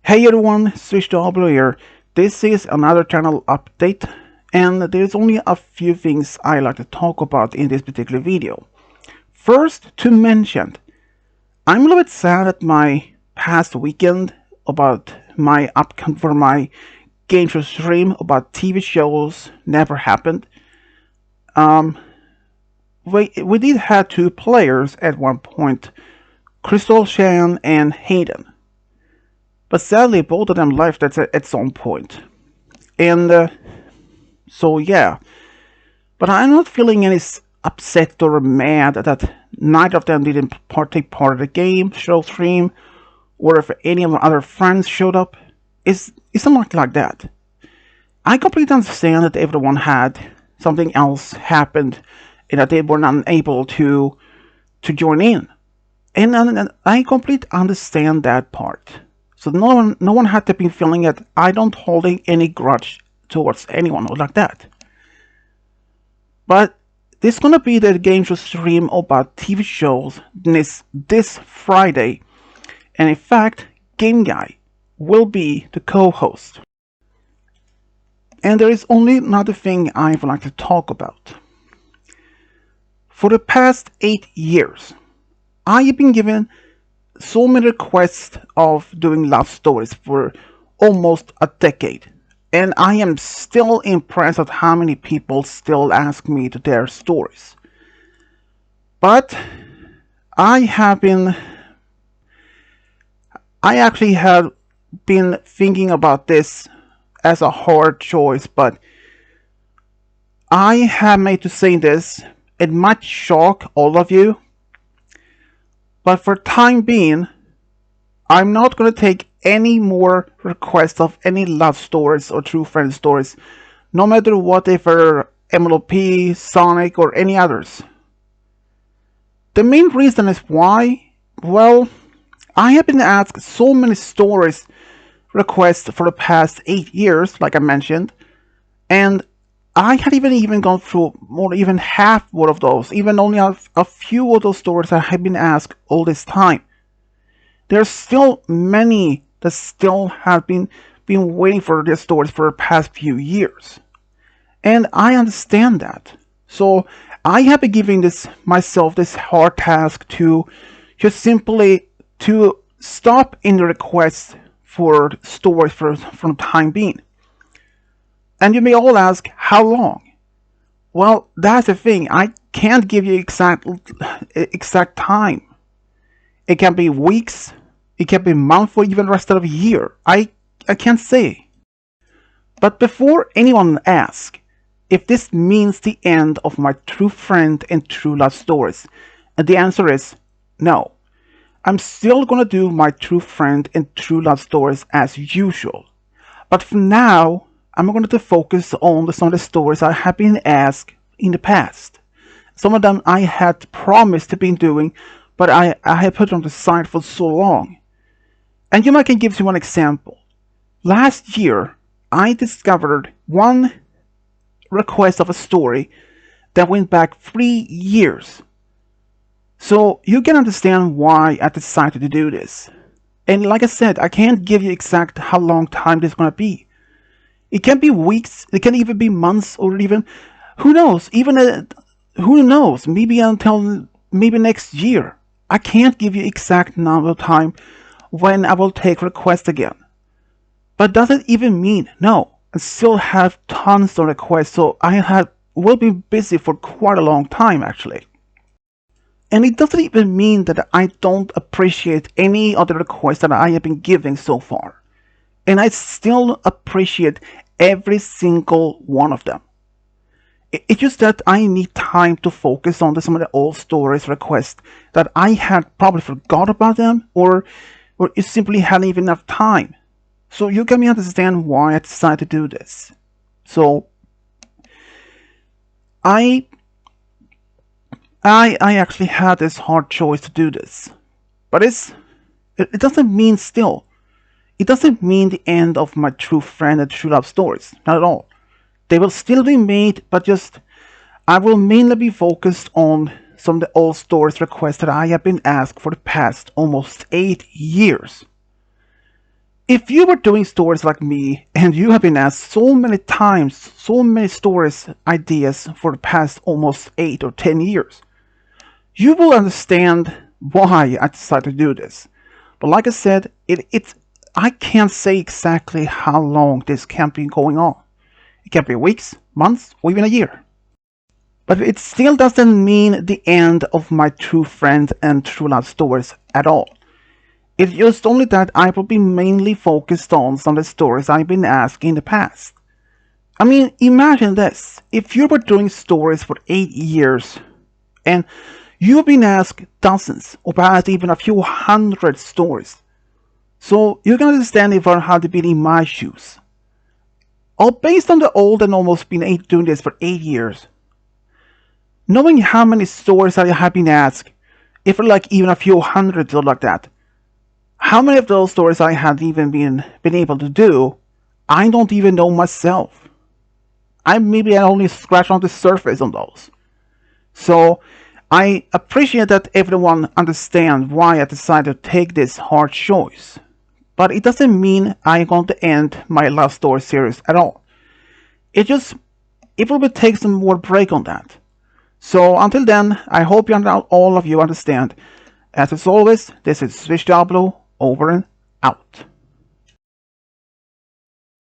Hey everyone, SwitchToAblo here. This is another channel update, and there's only a few things I like to talk about in this particular video. First, to mention, I'm a little bit sad at my past weekend about my upcoming for my game show stream about TV shows never happened. We did have two players at one point, Crystal Shan and Hayden. But sadly, both of them left at some point. And so, yeah. But I'm not feeling any upset or mad that neither of them didn't take part of the game, show stream, or if any of my other friends showed up. It's not like that. I completely understand that everyone had something else happened and that they were not able to join in. And I completely understand that part. So no one had to be feeling that I don't holding any grudge towards anyone like that. But this is gonna be the game show stream about TV shows this Friday, and in fact, Game Guy will be the co-host. And there is only another thing I would like to talk about. For the past 8 years, I have been given so many requests of doing love stories for almost a decade, and I am still impressed at how many people still ask me to their stories. But I actually have been thinking about this as a hard choice, but I have made to say this. It might shock all of you, but for time being, I'm not going to take any more requests of any love stories or true friend stories, no matter what, if they're MLP, Sonic, or any others. The main reason is why, well, I have been asked so many stories requests for the past 8 years, like I mentioned, and I had even gone through more even half one of those, even only a few of those stories that have been asked all this time. There's still many that still have been waiting for their stories for the past few years. And I understand that. So I have been giving myself this hard task to just simply to stop in the requests for stories from the time being. And you may all ask, how long? Well, that's the thing. I can't give you exact time. It can be weeks, it can be months, or even the rest of the year. I can't say. But before anyone asks if this means the end of my true friend and true love stories, and the answer is no. I'm still gonna do my true friend and true love stories as usual. But for now, I'm going to focus on some of the stories I have been asked in the past. Some of them I had promised to be doing, but I had put on the side for so long. And I can give you one example. Last year, I discovered one request of a story that went back 3 years. So you can understand why I decided to do this. And like I said, I can't give you exact how long time this is going to be. It can be weeks, it can even be months, or even, who knows, who knows, maybe until maybe next year. I can't give you exact number of time when I will take requests again. But does it even mean, no, I still have tons of requests, so will be busy for quite a long time actually. And it doesn't even mean that I don't appreciate any of the requests that I have been giving so far. And I still appreciate every single one of them. It's just that I need time to focus on some of the old stories requests that I had probably forgot about them, or it simply hadn't even enough time. So you can understand why I decided to do this. So I actually had this hard choice to do this, but it doesn't mean still. It doesn't mean the end of my true friend and true love stories, not at all. They will still be made, but just I will mainly be focused on some of the old stories requests that I have been asked for the past almost 8 years. If you were doing stories like me and you have been asked so many times, so many stories, ideas for the past almost 8 or 10 years, you will understand why I decided to do this. But like I said, I can't say exactly how long this can be going on. It can be weeks, months, or even a year. But it still doesn't mean the end of my true friend and true love stories at all. It's just only that I will be mainly focused on some of the stories I've been asked in the past. I mean, imagine this. If you were doing stories for 8 years and you've been asked dozens or perhaps even a few hundred stories, so you can understand if I had been in my shoes. All based on the old and almost been doing this for 8 years, knowing how many stories I have been asked, if like even a few hundred or like that, how many of those stories I had even been able to do, I don't even know myself. I only scratched on the surface on those. So I appreciate that everyone understands why I decided to take this hard choice. But it doesn't mean I'm going to end my love story series at all. It will take some more break on that. So until then, I hope all of you understand. As always, this is Swish Diablo, over and out.